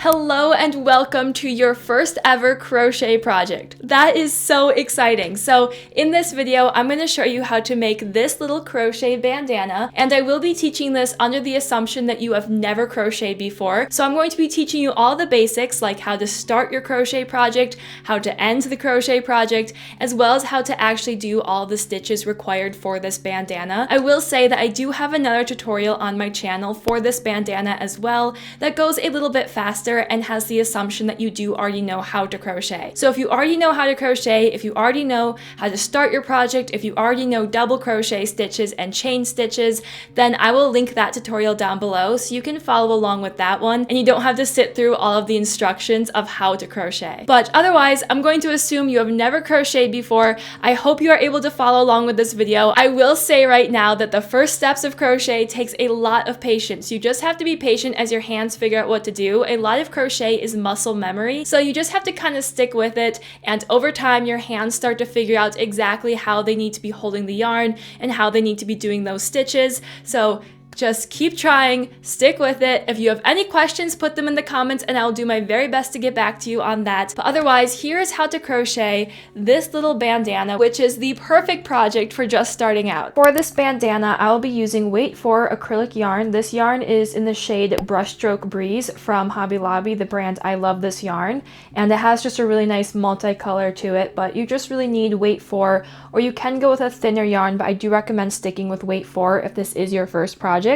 Hello and welcome to your first ever crochet project. That is so exciting. So in this video, I'm going to show you how to make this little crochet bandana, and I will be teaching this under the assumption that you have never crocheted before. So I'm going to be teaching you all the basics, like how to start your crochet project, how to end the crochet project, as well as how to actually do all the stitches required for this bandana. I will say that I do have another tutorial on my channel for this bandana as well that goes a little bit faster and has the assumption that you do already know how to crochet. So if you already know how to crochet, if you already know how to start your project, if you already know double crochet stitches and chain stitches, then I will link that tutorial down below so you can follow along with that one and you don't have to sit through all of the instructions of how to crochet. But otherwise, I'm going to assume you have never crocheted before. I hope you are able to follow along with this video. I will say right now that the first steps of crochet takes a lot of patience. You just have to be patient as your hands figure out what to do. A lot of crochet is muscle memory, so you just have to kind of stick with it, and over time your hands start to figure out exactly how they need to be holding the yarn and how they need to be doing those stitches. So just keep trying, stick with it. If you have any questions, put them in the comments and I'll do my very best to get back to you on that. But otherwise, here's how to crochet this little bandana, which is the perfect project for just starting out. For this bandana, I will be using weight 4 acrylic yarn. This yarn is in the shade Brushstroke Breeze from Hobby Lobby, the brand. I love this yarn, and it has just a really nice multicolor to it, but you just really need weight 4, or you can go with a thinner yarn, but I do recommend sticking with weight 4 if this is your first project.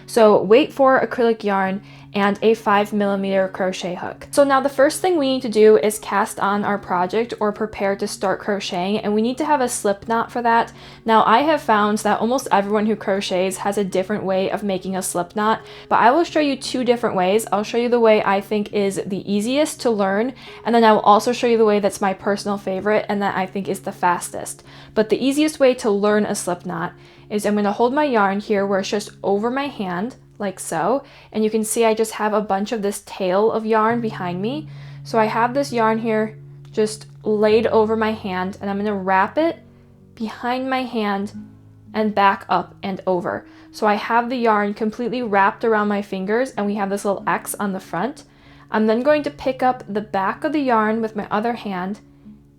So weight 4 acrylic yarn and a 5mm crochet hook. So now the first thing we need to do is cast on our project or prepare to start crocheting, and we need to have a slip knot for that. Now I have found that almost everyone who crochets has a different way of making a slip knot, but I will show you two different ways. I'll show you the way I think is the easiest to learn, and then I will also show you the way that's my personal favorite and that I think is the fastest. But the easiest way to learn a slip knot is I'm going to hold my yarn here where it's just over my hand, like so, and you can see I just have a bunch of this tail of yarn behind me. So I have this yarn here just laid over my hand, and I'm going to wrap it behind my hand and back up and over. So I have the yarn completely wrapped around my fingers, and we have this little X on the front. I'm then going to pick up the back of the yarn with my other hand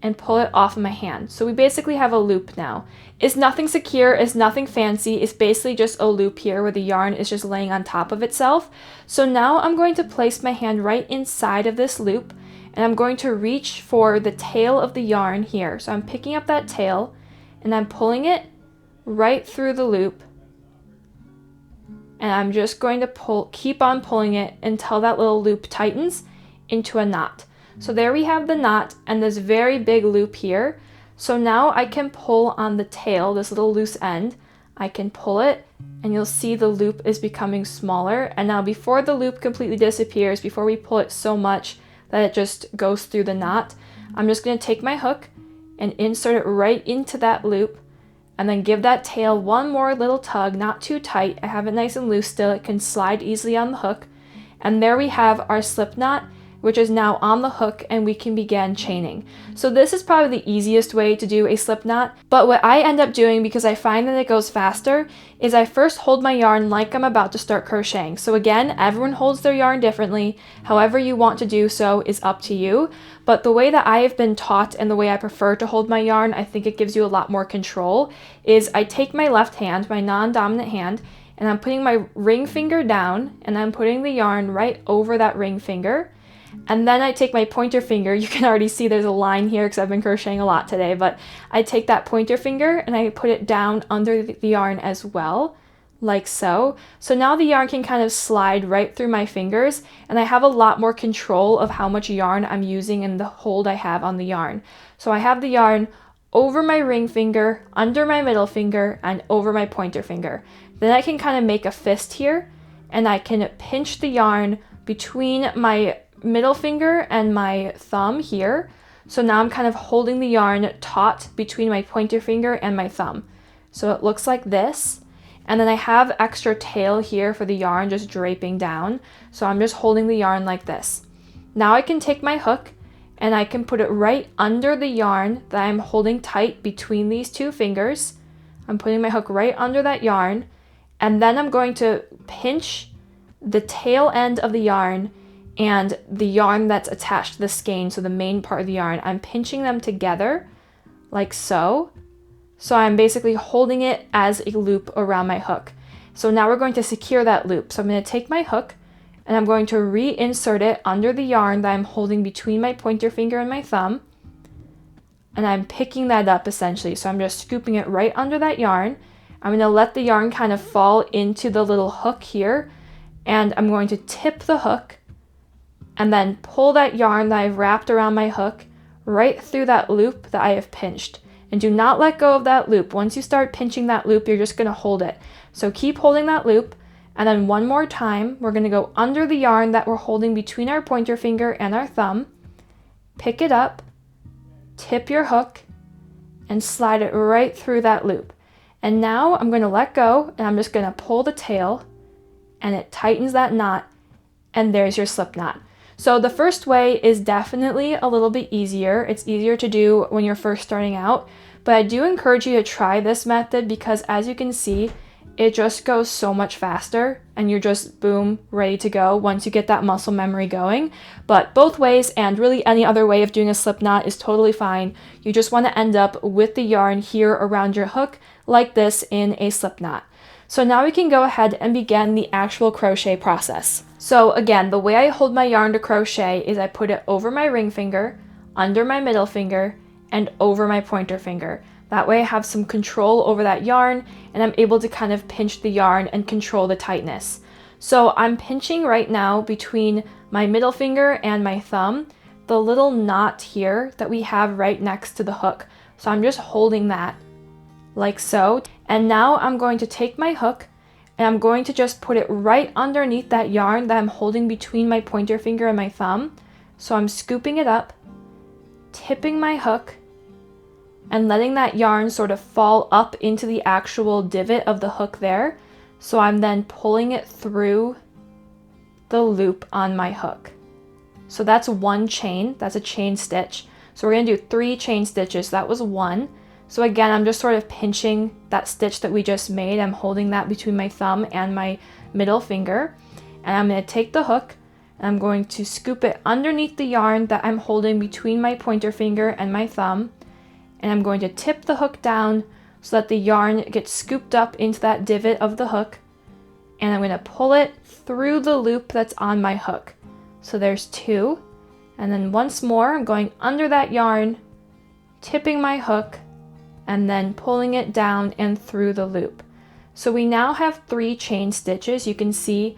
and pull it off of my hand. So we basically have a loop now. It's nothing secure, it's nothing fancy, it's basically just a loop here where the yarn is just laying on top of itself. So now I'm going to place my hand right inside of this loop, and I'm going to reach for the tail of the yarn here. So I'm picking up that tail and I'm pulling it right through the loop, and I'm just going to keep on pulling it until that little loop tightens into a knot. So there we have the knot and this very big loop here. So now I can pull on the tail, this little loose end. I can pull it and you'll see the loop is becoming smaller. And now before the loop completely disappears, before we pull it so much that it just goes through the knot, I'm just going to take my hook and insert it right into that loop, and then give that tail one more little tug, not too tight. I have it nice and loose still, it can slide easily on the hook. And there we have our slip knot, which is now on the hook, and we can begin chaining. So this is probably the easiest way to do a slip knot, but what I end up doing, because I find that it goes faster, is I first hold my yarn like I'm about to start crocheting. So again, everyone holds their yarn differently. However you want to do so is up to you, but the way that I have been taught and the way I prefer to hold my yarn, I think it gives you a lot more control, is I take my left hand, my non-dominant hand, and I'm putting my ring finger down, and I'm putting the yarn right over that ring finger. And then I take my pointer finger, you can already see there's a line here because I've been crocheting a lot today, but I take that pointer finger and I put it down under the yarn as well, like so. So now the yarn can kind of slide right through my fingers, and I have a lot more control of how much yarn I'm using and the hold I have on the yarn. So I have the yarn over my ring finger, under my middle finger, and over my pointer finger. Then I can kind of make a fist here, and I can pinch the yarn between my middle finger and my thumb here. So now I'm kind of holding the yarn taut between my pointer finger and my thumb. So it looks like this. And then I have extra tail here for the yarn just draping down. So I'm just holding the yarn like this. Now I can take my hook and I can put it right under the yarn that I'm holding tight between these two fingers. I'm putting my hook right under that yarn, and then I'm going to pinch the tail end of the yarn and the yarn that's attached to the skein, so the main part of the yarn, I'm pinching them together like so. So I'm basically holding it as a loop around my hook. So now we're going to secure that loop. So I'm going to take my hook and I'm going to reinsert it under the yarn that I'm holding between my pointer finger and my thumb. And I'm picking that up essentially. So I'm just scooping it right under that yarn. I'm going to let the yarn kind of fall into the little hook here. And I'm going to tip the hook and then pull that yarn that I've wrapped around my hook right through that loop that I have pinched. And do not let go of that loop. Once you start pinching that loop, you're just going to hold it. So keep holding that loop. And then one more time, we're going to go under the yarn that we're holding between our pointer finger and our thumb. Pick it up, tip your hook, and slide it right through that loop. And now I'm going to let go, and I'm just going to pull the tail, and it tightens that knot, and there's your slip knot. So the first way is definitely a little bit easier. It's easier to do when you're first starting out, but I do encourage you to try this method because as you can see, it just goes so much faster and you're just boom, ready to go once you get that muscle memory going. But both ways and really any other way of doing a slip knot is totally fine. You just want to end up with the yarn here around your hook like this in a slip knot. So now we can go ahead and begin the actual crochet process. So again, the way I hold my yarn to crochet is I put it over my ring finger, under my middle finger, and over my pointer finger. That way I have some control over that yarn and I'm able to kind of pinch the yarn and control the tightness. So I'm pinching right now between my middle finger and my thumb, the little knot here that we have right next to the hook. So I'm just holding that like so. And now I'm going to take my hook and I'm going to just put it right underneath that yarn that I'm holding between my pointer finger and my thumb. So I'm scooping it up, tipping my hook, and letting that yarn sort of fall up into the actual divot of the hook there. So I'm then pulling it through the loop on my hook. So that's one chain, that's a chain stitch. So we're gonna do 3 chain stitches, that was 1. So again, I'm just sort of pinching that stitch that we just made. I'm holding that between my thumb and my middle finger. And I'm gonna take the hook and I'm going to scoop it underneath the yarn that I'm holding between my pointer finger and my thumb. And I'm going to tip the hook down so that the yarn gets scooped up into that divot of the hook. And I'm going to pull it through the loop that's on my hook. So there's 2. And then once more, I'm going under that yarn, tipping my hook, and then pulling it down and through the loop. So we now have 3 chain stitches. You can see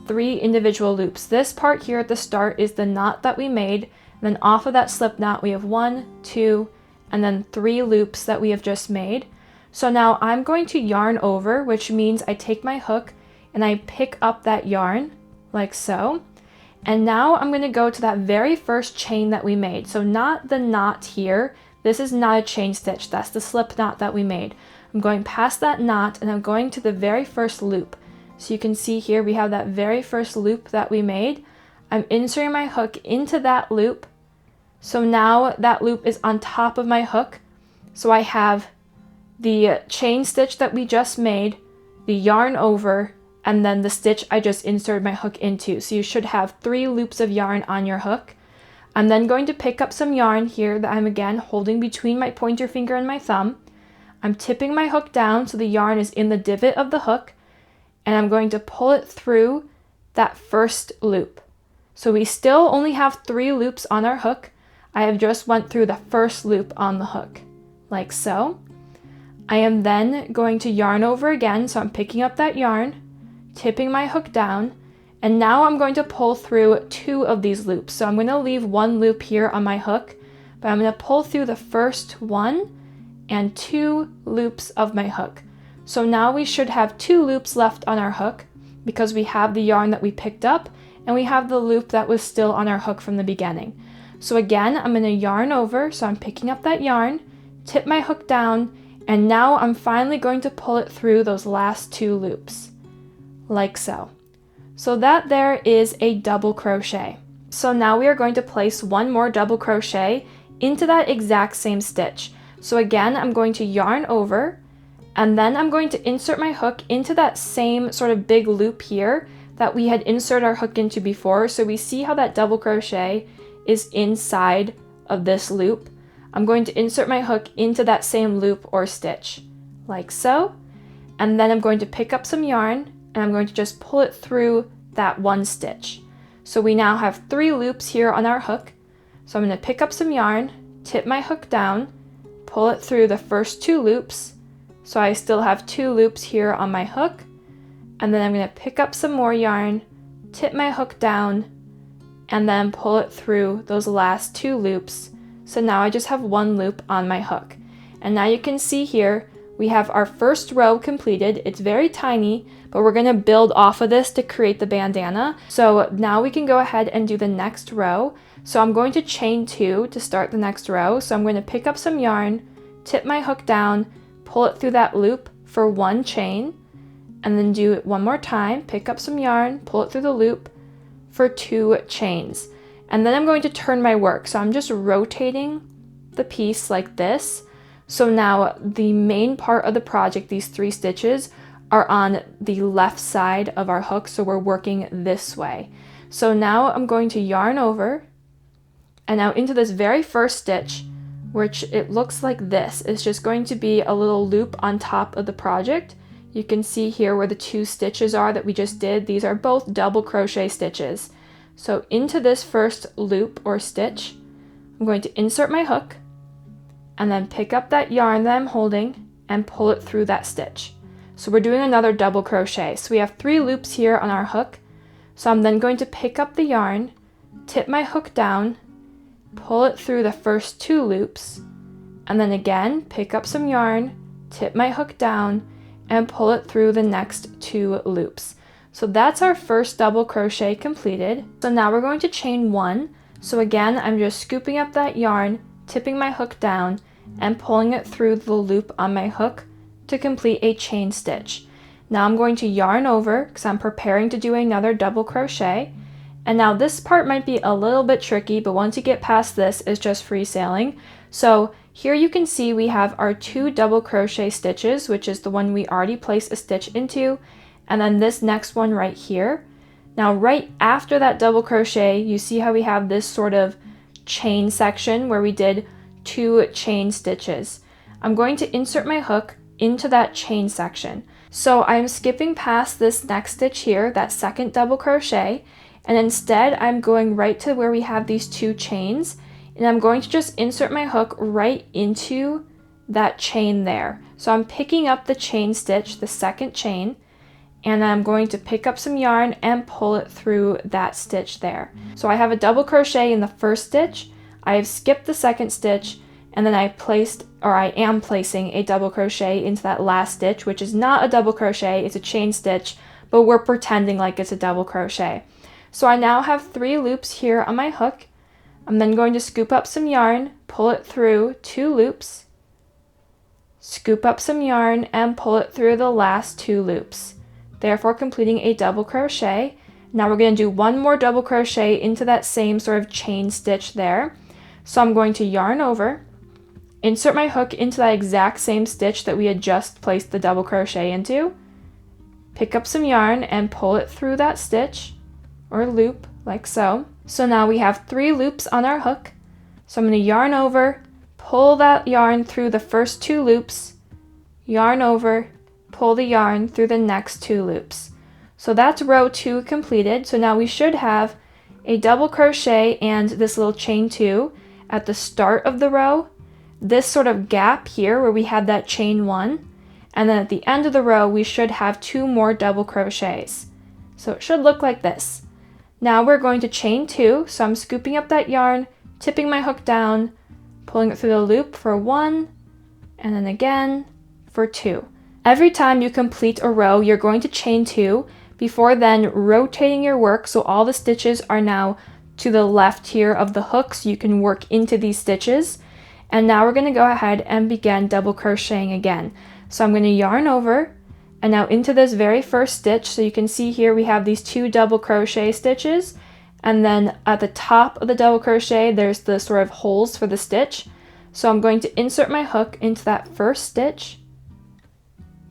3 individual loops. This part here at the start is the knot that we made. And then off of that slip knot, we have 1, 2, and then 3 loops that we have just made. So now I'm going to yarn over, which means I take my hook and I pick up that yarn like so. And now I'm going to go to that very first chain that we made. So not the knot here. This is not a chain stitch. That's the slip knot that we made. I'm going past that knot and I'm going to the very first loop. So you can see here we have that very first loop that we made. I'm inserting my hook into that loop. So now that loop is on top of my hook. So I have the chain stitch that we just made, the yarn over, and then the stitch I just inserted my hook into. So you should have 3 loops of yarn on your hook. I'm then going to pick up some yarn here that I'm again holding between my pointer finger and my thumb. I'm tipping my hook down so the yarn is in the divot of the hook, and I'm going to pull it through that first loop. So we still only have 3 loops on our hook. I have just went through the first loop on the hook, like so. I am then going to yarn over again, so I'm picking up that yarn, tipping my hook down, and now I'm going to pull through 2 of these loops. So I'm going to leave 1 loop here on my hook, but I'm going to pull through the first 1 and 2 loops of my hook. So now we should have 2 loops left on our hook because we have the yarn that we picked up and we have the loop that was still on our hook from the beginning. So again, I'm going to yarn over, so I'm picking up that yarn, tip my hook down, and now I'm finally going to pull it through those last 2 loops, like so. So that there is a double crochet. So now we are going to place 1 more double crochet into that exact same stitch. So again, I'm going to yarn over, and then I'm going to insert my hook into that same sort of big loop here that we had inserted our hook into before. So we see how that double crochet is inside of this loop. I'm going to insert my hook into that same loop or stitch, like so. And then I'm going to pick up some yarn and I'm going to just pull it through that one stitch. So we now have 3 loops here on our hook. So I'm going to pick up some yarn, tip my hook down, pull it through the first 2 loops. So I still have 2 loops here on my hook. And then I'm going to pick up some more yarn, tip my hook down, and then pull it through those last 2 loops. So now I just have 1 loop on my hook. And now you can see here, we have our first row completed. It's very tiny, but we're going to build off of this to create the bandana. So now we can go ahead and do the next row. So I'm going to chain 2 to start the next row. So I'm going to pick up some yarn, tip my hook down, pull it through that loop for 1 chain, and then do it one more time, pick up some yarn, pull it through the loop for 2 chains. And then I'm going to turn my work. So I'm just rotating the piece like this. So now the main part of the project, these 3 stitches, are on the left side of our hook. So we're working this way. So now I'm going to yarn over, and now into this very first stitch, which it looks like this, is just going to be a little loop on top of the project. You can see here where the 2 stitches are that we just did. These are both double crochet stitches. So into this first loop or stitch, I'm going to insert my hook and then pick up that yarn that I'm holding and pull it through that stitch. So we're doing another double crochet. So we have 3 loops here on our hook. So I'm then going to pick up the yarn, tip my hook down, pull it through the first 2 loops, and then again pick up some yarn, tip my hook down, and pull it through the next 2 loops. So that's our first double crochet completed. So now we're going to chain 1. So again, I'm just scooping up that yarn, tipping my hook down, and pulling it through the loop on my hook to complete a chain stitch. Now I'm going to yarn over because I'm preparing to do another double crochet. And now this part might be a little bit tricky, but once you get past this, it's just free sailing. So here you can see we have our 2 double crochet stitches, which is the one we already placed a stitch into, and then this next one right here. Now right after that double crochet, you see how we have this sort of chain section where we did 2 chain stitches. I'm going to insert my hook into that chain section. So I'm skipping past this next stitch here, that second double crochet, and instead I'm going right to where we have these 2 chains, and I'm going to just insert my hook right into that chain there. So I'm picking up the chain stitch, the second chain, and I'm going to pick up some yarn and pull it through that stitch there. So I have a double crochet in the first stitch, I have skipped the second stitch, and then I am placing a double crochet into that last stitch, which is not a double crochet, it's a chain stitch, but we're pretending like it's a double crochet. So I now have 3 loops here on my hook. I'm then going to scoop up some yarn, pull it through 2 loops, scoop up some yarn, and pull it through the last 2 loops, therefore completing a double crochet. Now we're going to do 1 more double crochet into that same sort of chain stitch there. So I'm going to yarn over, insert my hook into that exact same stitch that we had just placed the double crochet into, pick up some yarn and pull it through that stitch or loop like so. So now we have 3 loops on our hook. So I'm going to yarn over, pull that yarn through the first 2 loops, yarn over, pull the yarn through the next 2 loops. So that's row 2 completed. So now we should have a double crochet and this little chain 2 at the start of the row, this sort of gap here where we had that chain 1, and then at the end of the row we should have 2 more double crochets. So it should look like this. Now we're going to chain 2, so I'm scooping up that yarn, tipping my hook down, pulling it through the loop for 1, and then again for 2. Every time you complete a row, you're going to chain 2, before then rotating your work so all the stitches are now to the left here of the hook so you can work into these stitches. And now we're going to go ahead and begin double crocheting again. So I'm going to yarn over, and now into this very first stitch, so you can see here we have these 2 double crochet stitches, and then at the top of the double crochet there's the sort of holes for the stitch. So I'm going to insert my hook into that first stitch,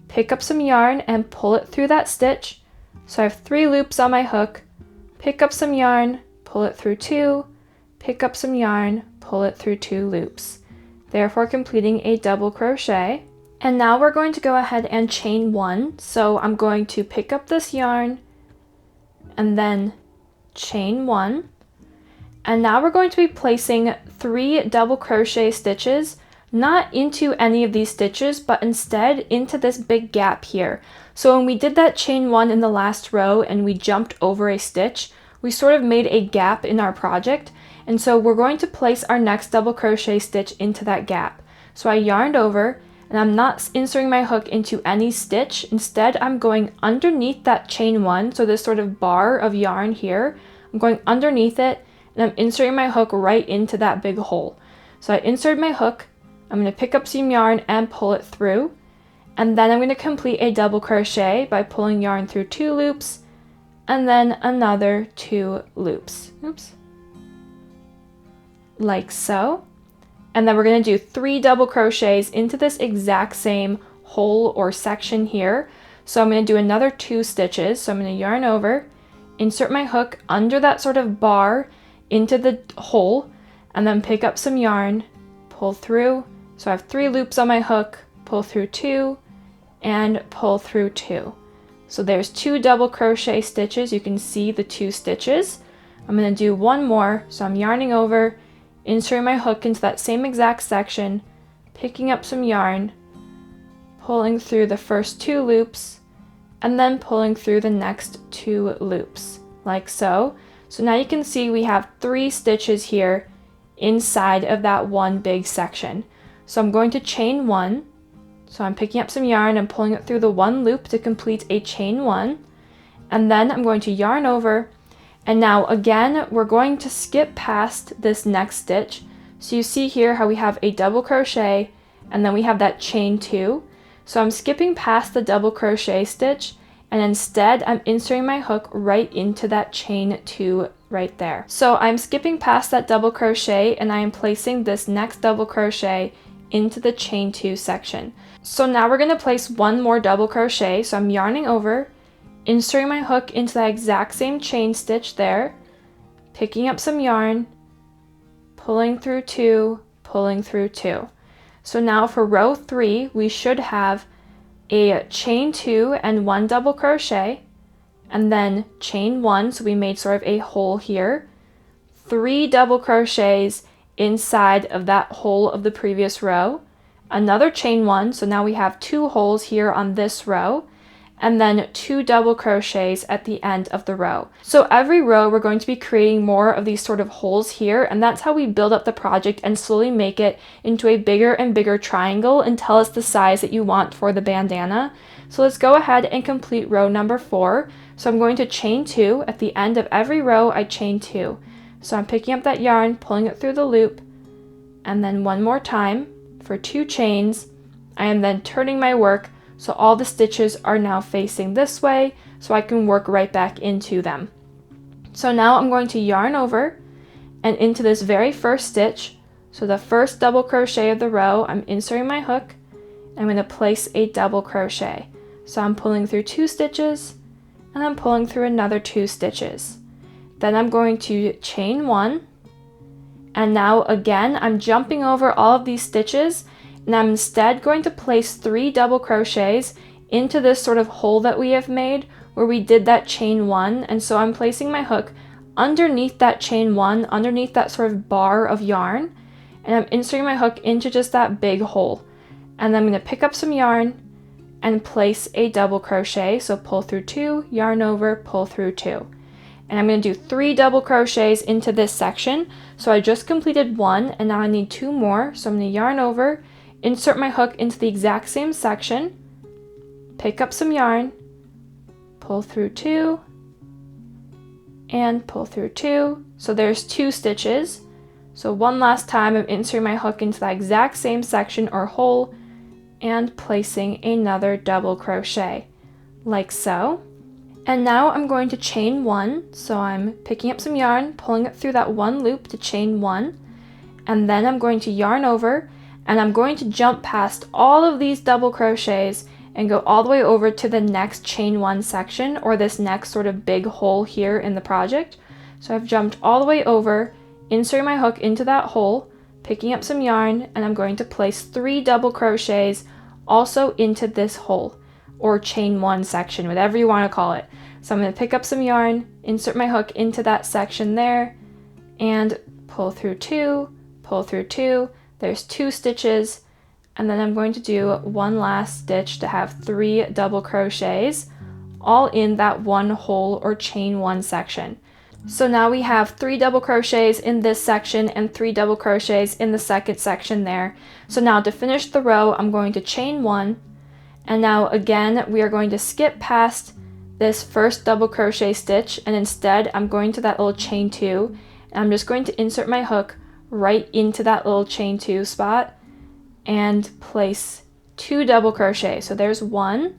pick up some yarn and pull it through that stitch. So I have 3 loops on my hook, pick up some yarn, pull it through 2, pick up some yarn, pull it through 2 loops, therefore completing a double crochet. And now we're going to go ahead and chain 1. So I'm going to pick up this yarn and then chain 1. And now we're going to be placing 3 double crochet stitches, not into any of these stitches, but instead into this big gap here. So when we did that chain 1 in the last row and we jumped over a stitch, we sort of made a gap in our project. And so we're going to place our next double crochet stitch into that gap. So I yarned over, and I'm not inserting my hook into any stitch. Instead, I'm going underneath that chain 1, so this sort of bar of yarn here. I'm going underneath it, and I'm inserting my hook right into that big hole. So I insert my hook, I'm going to pick up some yarn and pull it through, and then I'm going to complete a double crochet by pulling yarn through 2 loops, and then another 2 loops. Oops. Like so. And then we're going to do 3 double crochets into this exact same hole or section here. So I'm going to do another 2 stitches. So I'm going to yarn over, insert my hook under that sort of bar into the hole, and then pick up some yarn, pull through. So I have 3 loops on my hook, pull through 2, and pull through 2. So there's 2 double crochet stitches. You can see the 2 stitches. I'm going to do 1 more. So I'm yarning over, inserting my hook into that same exact section, picking up some yarn, pulling through the first 2 loops, and then pulling through the next 2 loops, like so. So now you can see we have 3 stitches here inside of that one big section. So I'm going to chain 1. So I'm picking up some yarn and pulling it through the 1 loop to complete a chain 1. And then I'm going to yarn over. And now again, we're going to skip past this next stitch. So you see here how we have a double crochet and then we have that chain 2. So I'm skipping past the double crochet stitch, and instead I'm inserting my hook right into that chain 2 right there. So I'm skipping past that double crochet and I am placing this next double crochet into the chain 2 section. So now we're going to place 1 more double crochet. So I'm yarning over, inserting my hook into that exact same chain stitch there, picking up some yarn, pulling through 2, pulling through 2. So now for row 3, we should have a chain 2 and 1 double crochet, and then chain 1, so we made sort of a hole here, 3 double crochets inside of that hole of the previous row, another chain 1, so now we have 2 holes here on this row, and then 2 double crochets at the end of the row. So every row we're going to be creating more of these sort of holes here, and that's how we build up the project and slowly make it into a bigger and bigger triangle until it's the size that you want for the bandana. So let's go ahead and complete row number 4. So I'm going to chain 2. At the end of every row I chain 2. So I'm picking up that yarn, pulling it through the loop, and then 1 more time for 2 chains. I am then turning my work so all the stitches are now facing this way, so I can work right back into them. So now I'm going to yarn over and into this very first stitch. So the first double crochet of the row, I'm inserting my hook. I'm going to place a double crochet. So I'm pulling through 2 stitches, and I'm pulling through another 2 stitches. Then I'm going to chain 1, and now again I'm jumping over all of these stitches, and I'm instead going to place 3 double crochets into this sort of hole that we have made where we did that chain 1. And so I'm placing my hook underneath that chain 1, underneath that sort of bar of yarn, and I'm inserting my hook into just that big hole. And then I'm going to pick up some yarn and place a double crochet. So pull through 2, yarn over, pull through 2. And I'm going to do 3 double crochets into this section. So I just completed 1, and now I need 2 more. So I'm going to yarn over, insert my hook into the exact same section, pick up some yarn, pull through 2, and pull through 2. So there's 2 stitches. So one last time I'm inserting my hook into that exact same section or hole and placing another double crochet, like so. And now I'm going to chain 1. So I'm picking up some yarn, pulling it through that 1 loop to chain 1, and then I'm going to yarn over, and I'm going to jump past all of these double crochets, and go all the way over to the next chain 1 section, or this next sort of big hole here in the project. So I've jumped all the way over, inserting my hook into that hole, picking up some yarn, and I'm going to place 3 double crochets also into this hole, or chain 1 section, whatever you want to call it. So I'm going to pick up some yarn, insert my hook into that section there, and pull through 2, pull through 2, there's 2 stitches, and then I'm going to do one last stitch to have 3 double crochets all in that one hole or chain 1 section. So now we have 3 double crochets in this section and 3 double crochets in the second section there. So now to finish the row, I'm going to chain 1, and now again we are going to skip past this first double crochet stitch, and instead I'm going to that little chain 2, and I'm just going to insert my hook right into that little chain 2 spot and place 2 double crochets. So there's 1,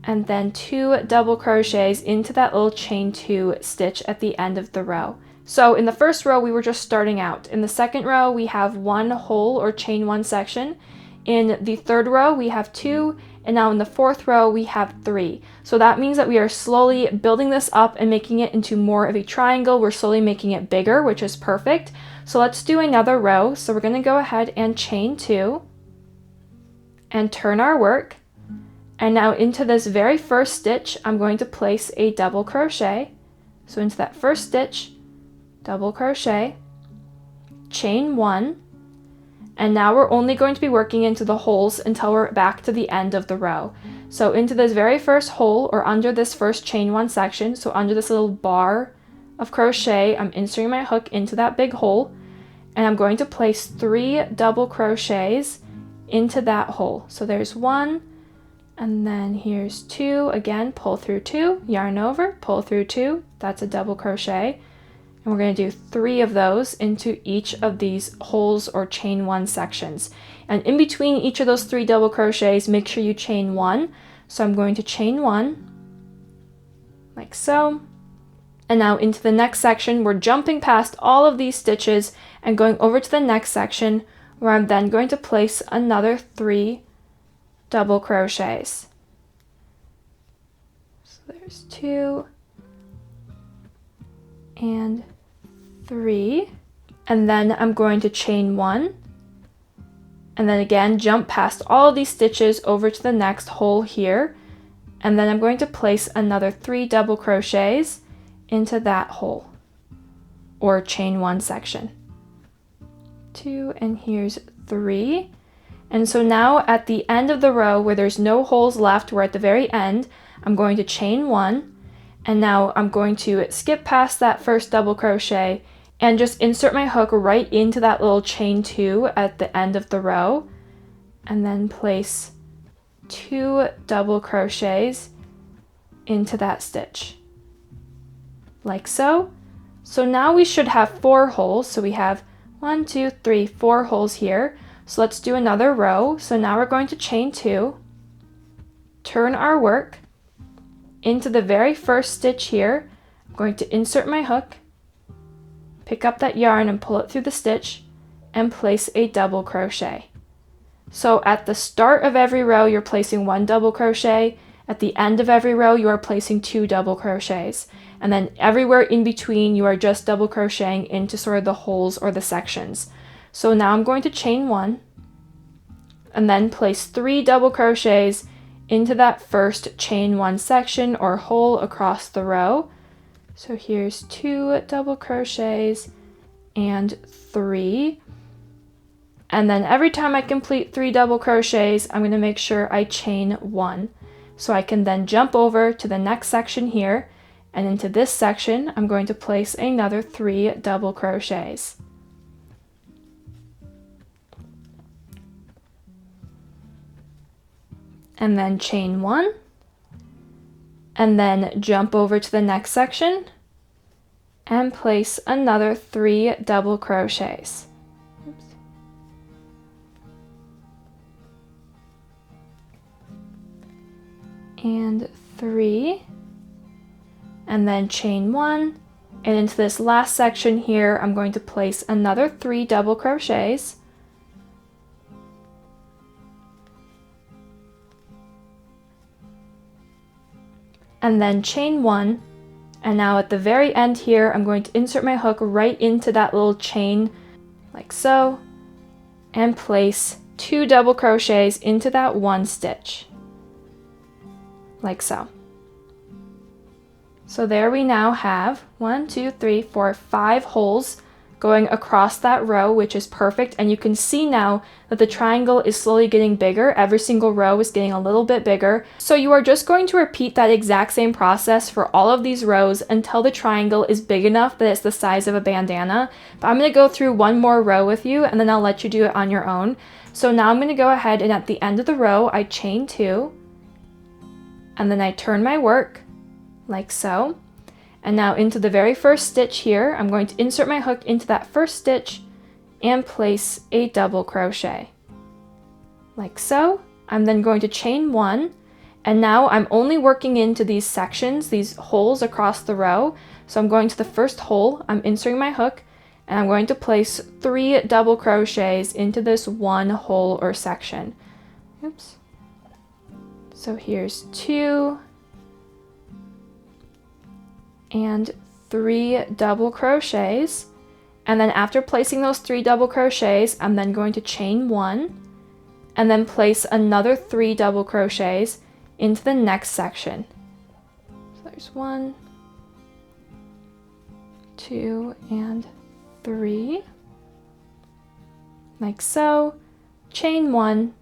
and then 2 double crochets into that little chain 2 stitch at the end of the row. So in the first row we were just starting out. In the second row we have 1 hole or chain 1 section. In the third row we have 2, and now in the fourth row we have 3. So that means that we are slowly building this up and making it into more of a triangle. We're slowly making it bigger, which is perfect. So let's do another row. So we're going to go ahead and chain 2 and turn our work. And now into this very first stitch, I'm going to place a double crochet. So into that first stitch, double crochet, chain 1, and now we're only going to be working into the holes until we're back to the end of the row. So into this very first hole, or under this first chain 1 section, so under this little bar of crochet, I'm inserting my hook into that big hole, and I'm going to place 3 double crochets into that hole. So there's 1, and then here's 2, again, pull through 2, yarn over, pull through 2, that's a double crochet. And we're going to do 3 of those into each of these holes or chain 1 sections. And in between each of those 3 double crochets, make sure you chain 1. So I'm going to chain 1, like so. And now into the next section, we're jumping past all of these stitches and going over to the next section, where I'm then going to place another 3 double crochets. So there's 2 and 3, and then I'm going to chain 1, and then again jump past all of these stitches over to the next hole here, and then I'm going to place another 3 double crochets into that hole or chain 1 section. 2, and here's 3. And so now at the end of the row, where there's no holes left, we're at the very end, I'm going to chain 1, and now I'm going to skip past that first double crochet and just insert my hook right into that little chain 2 at the end of the row, and then place 2 double crochets into that stitch, like so. So now we should have 4 holes. So we have 1, 2, 3, 4 holes here. So let's do another row. So now we're going to chain 2, turn our work into the very first stitch here. I'm going to insert my hook, pick up that yarn and pull it through the stitch, and place a double crochet. So at the start of every row, you're placing 1 double crochet. At the end of every row, you are placing 2 double crochets. And then everywhere in between, you are just double crocheting into sort of the holes or the sections. So now I'm going to chain 1, and then place 3 double crochets into that first chain 1 section or hole across the row. So here's 2 double crochets and 3. And then every time I complete 3 double crochets, I'm going to make sure I chain 1. So I can then jump over to the next section here, and into this section, I'm going to place another 3 double crochets. And then chain 1, and then jump over to the next section and place another 3 double crochets. Oops. And 3, and then chain 1, and into this last section here, I'm going to place another 3 double crochets. and then chain 1. And now at the very end here, I'm going to insert my hook right into that little chain like so, and place 2 double crochets into that 1 stitch like so. So there we now have 1, 2, 3, 4, 5 holes going across that row, which is perfect. And you can see now that the triangle is slowly getting bigger. Every single row is getting a little bit bigger. So you are just going to repeat that exact same process for all of these rows until the triangle is big enough that it's the size of a bandana. But I'm going to go through one more row with you, and then I'll let you do it on your own. So now I'm going to go ahead, and at the end of the row, I chain 2, and then I turn my work like so. And now into the very first stitch here, I'm going to insert my hook into that first stitch and place a double crochet like so. I'm then going to chain 1, and now I'm only working into these sections, these holes across the row. So I'm going to the first hole, I'm inserting my hook, and I'm going to place 3 double crochets into this 1 hole or section. Oops. So here's 2 and 3 double crochets, and then after placing those 3 double crochets, I'm then going to chain 1 and then place another 3 double crochets into the next section. So there's 1, 2, and 3 like so, chain 1,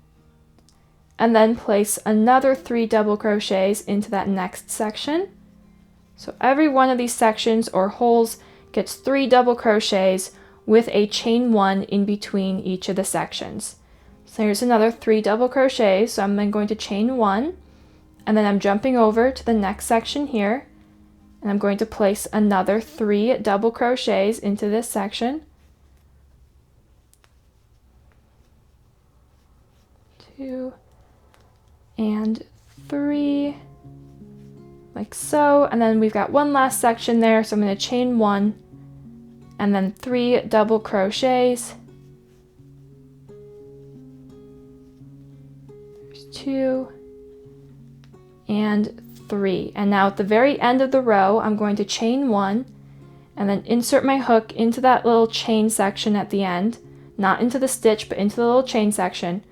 and then place another 3 double crochets into that next section. So every one of these sections or holes gets 3 double crochets with a chain 1 in between each of the sections. So here's another 3 double crochets, so I'm then going to chain 1, and then I'm jumping over to the next section here, and I'm going to place another 3 double crochets into this section. 2 and 3. Like so, and then we've got one last section there, so I'm going to chain 1 and then 3 double crochets. There's 2 and 3. And now at the very end of the row, I'm going to chain 1 and then insert my hook into that little chain section at the end, not into the stitch, but into the little chain section.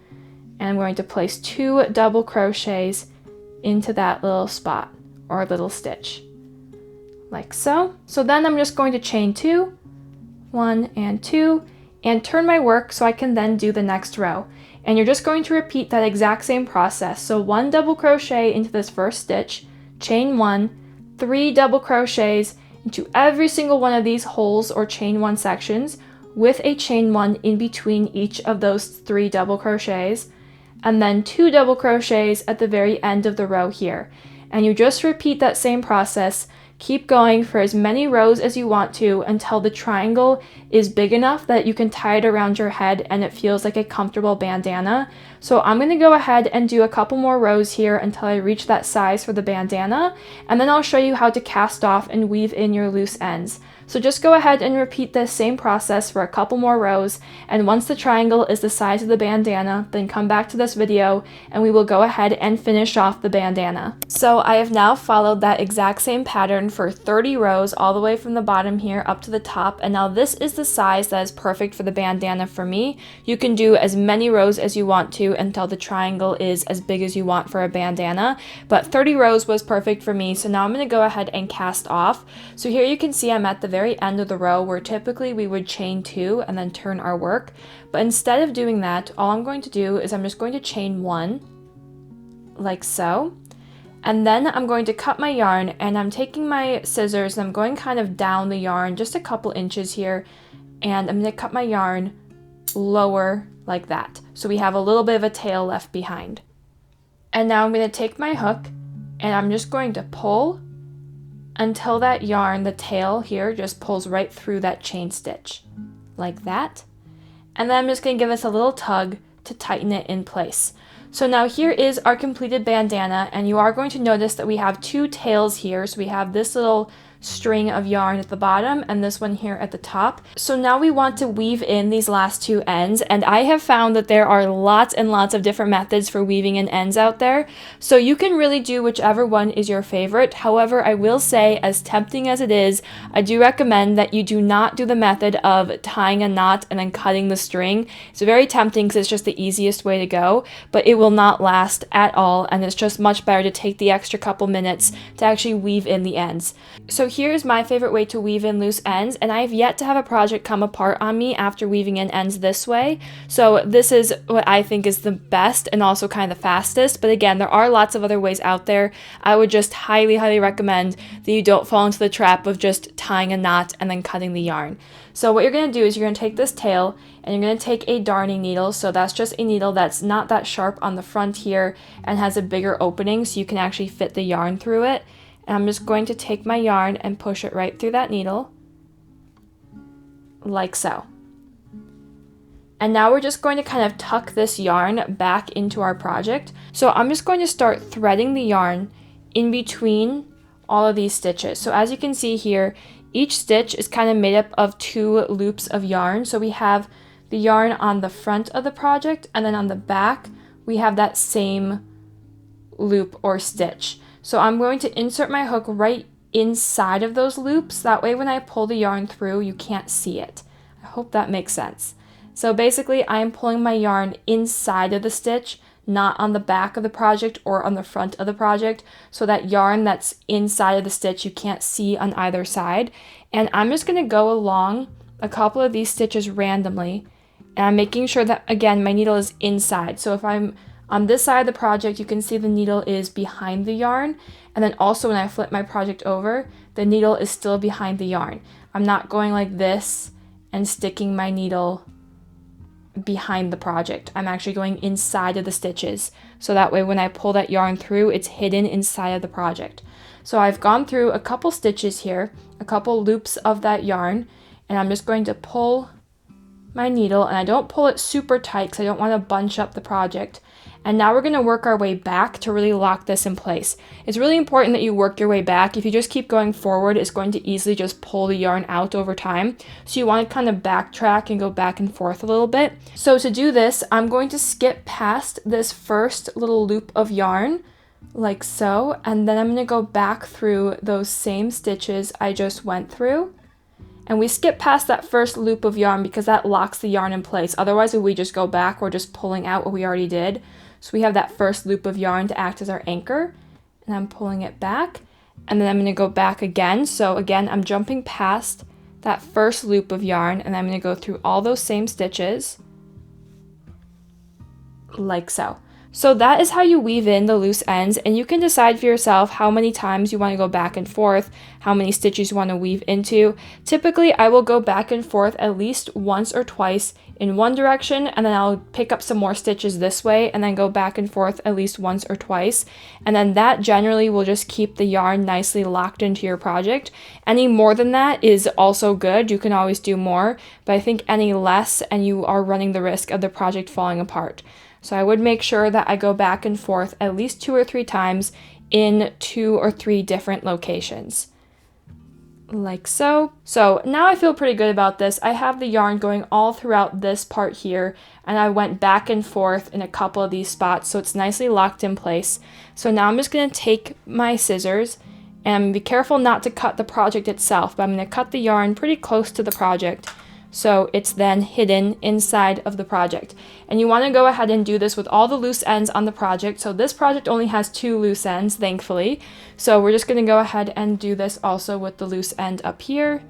And I'm going to place 2 double crochets into that little spot or little stitch like so. So then I'm just going to chain 2, 1 and 2, and turn my work so I can then do the next row. And you're just going to repeat that exact same process. So 1 double crochet into this first stitch, chain 1, 3 double crochets into every single one of these holes or chain 1 sections with a chain 1 in between each of those 3 double crochets, and then 2 double crochets at the very end of the row here. And you just repeat that same process. Keep going for as many rows as you want to until the triangle is big enough that you can tie it around your head and it feels like a comfortable bandana. So I'm going to go ahead and do a couple more rows here until I reach that size for the bandana, and then I'll show you how to cast off and weave in your loose ends. So just go ahead and repeat this same process for a couple more rows, and once the triangle is the size of the bandana, then come back to this video and we will go ahead and finish off the bandana. So I have now followed that exact same pattern for 30 rows all the way from the bottom here up to the top, and now this is the size that is perfect for the bandana for me. You can do as many rows as you want to until the triangle is as big as you want for a bandana, but 30 rows was perfect for me. So now I'm going to go ahead and cast off. So here you can see I'm at the very end of the row where typically we would chain 2 and then turn our work, but instead of doing that, all I'm going to do is I'm just going to chain 1 like so, and then I'm going to cut my yarn, and I'm taking my scissors and I'm going kind of down the yarn just a couple inches here, and I'm going to cut my yarn lower like that, so we have a little bit of a tail left behind. And now I'm going to take my hook and I'm just going to pull until that yarn, the tail here, just pulls right through that chain stitch like that. And then I'm just going to give this a little tug to tighten it in place. So now here is our completed bandana, and you are going to notice that we have 2 tails here. So we have this little string of yarn at the bottom and this one here at the top. So now we want to weave in these last two ends, and I have found that there are lots and lots of different methods for weaving in ends out there. So you can really do whichever one is your favorite. However, I will say, as tempting as it is, I do recommend that you do not do the method of tying a knot and then cutting the string. It's very tempting because it's just the easiest way to go, but it will not last at all, and it's just much better to take the extra couple minutes to actually weave in the ends. So here's my favorite way to weave in loose ends, and I've yet to have a project come apart on me after weaving in ends this way. So this is what I think is the best and also kind of the fastest, but again, there are lots of other ways out there. I would just highly recommend that you don't fall into the trap of just tying a knot and then cutting the yarn. So what you're going to do is you're going to take this tail and you're going to take a darning needle. So that's just a needle that's not that sharp on the front here and has a bigger opening so you can actually fit the yarn through it. And I'm just going to take my yarn and push it right through that needle, like so. And now we're just going to kind of tuck this yarn back into our project. So I'm just going to start threading the yarn in between all of these stitches. So as you can see here, each stitch is kind of made up of two loops of yarn. So we have the yarn on the front of the project, and then on the back, we have that same loop or stitch. So I'm going to insert my hook right inside of those loops. That way when I pull the yarn through, you can't see it. I hope that makes sense. So basically, I am pulling my yarn inside of the stitch, not on the back of the project or on the front of the project, so that yarn that's inside of the stitch you can't see on either side. And I'm just going to go along a couple of these stitches randomly, and I'm making sure that, again, my needle is inside. So if I'm on this side of the project, you can see the needle is behind the yarn, and then also when I flip my project over, the needle is still behind the yarn. I'm not going like this and sticking my needle behind the project. I'm actually going inside of the stitches, so that way when I pull that yarn through, it's hidden inside of the project. So I've gone through a couple stitches here, a couple loops of that yarn, and I'm just going to pull my needle, and I don't pull it super tight because I don't want to bunch up the project. And now we're going to work our way back to really lock this in place. It's really important that you work your way back. If you just keep going forward, it's going to easily just pull the yarn out over time. So you want to kind of backtrack and go back and forth a little bit. So to do this, I'm going to skip past this first little loop of yarn, like so, and then I'm going to go back through those same stitches I just went through. And we skip past that first loop of yarn because that locks the yarn in place. Otherwise, if we just go back, we're just pulling out what we already did. So we have that first loop of yarn to act as our anchor, and I'm pulling it back, and then I'm going to go back again. So again, I'm jumping past that first loop of yarn, and I'm going to go through all those same stitches, like so. So that is how you weave in the loose ends, and you can decide for yourself how many times you want to go back and forth, how many stitches you want to weave into. Typically, I will go back and forth at least once or twice in one direction, and then I'll pick up some more stitches this way, and then go back and forth at least once or twice. And then that generally will just keep the yarn nicely locked into your project. Any more than that is also good. You can always do more, but I think any less, and you are running the risk of the project falling apart. So I would make sure that I go back and forth at least 2 or 3 times in 2 or 3 different locations. Like so. So now I feel pretty good about this. I have the yarn going all throughout this part here, and I went back and forth in a couple of these spots, so it's nicely locked in place. So now I'm just going to take my scissors and be careful not to cut the project itself, but I'm going to cut the yarn pretty close to the project, so it's then hidden inside of the project. And you want to go ahead and do this with all the loose ends on the project. So this project only has 2 loose ends, thankfully. So we're just going to go ahead and do this also with the loose end up here.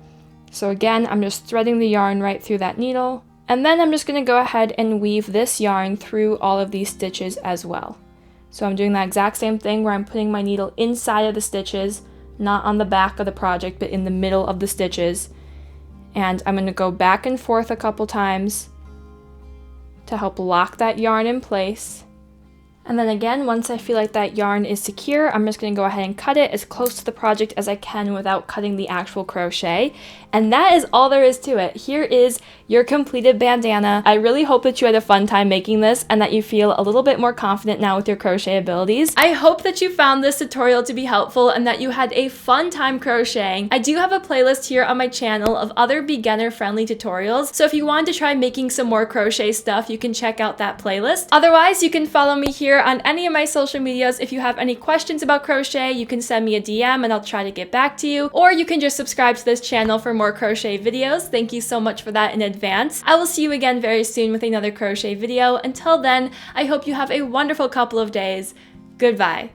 So again, I'm just threading the yarn right through that needle. And then I'm just going to go ahead and weave this yarn through all of these stitches as well. So I'm doing that exact same thing where I'm putting my needle inside of the stitches, not on the back of the project, but in the middle of the stitches. And I'm going to go back and forth a couple times to help lock that yarn in place. And then again, once I feel like that yarn is secure, I'm just going to go ahead and cut it as close to the project as I can without cutting the actual crochet. And that is all there is to it. Here is your completed bandana. I really hope that you had a fun time making this and that you feel a little bit more confident now with your crochet abilities. I hope that you found this tutorial to be helpful and that you had a fun time crocheting. I do have a playlist here on my channel of other beginner-friendly tutorials, so if you wanted to try making some more crochet stuff, you can check out that playlist. Otherwise, you can follow me here on any of my social medias. If you have any questions about crochet, you can send me a DM and I'll try to get back to you, or you can just subscribe to this channel for more crochet videos. Thank you so much for that in advance. I will see you again very soon with another crochet video. Until then, I hope you have a wonderful couple of days. Goodbye.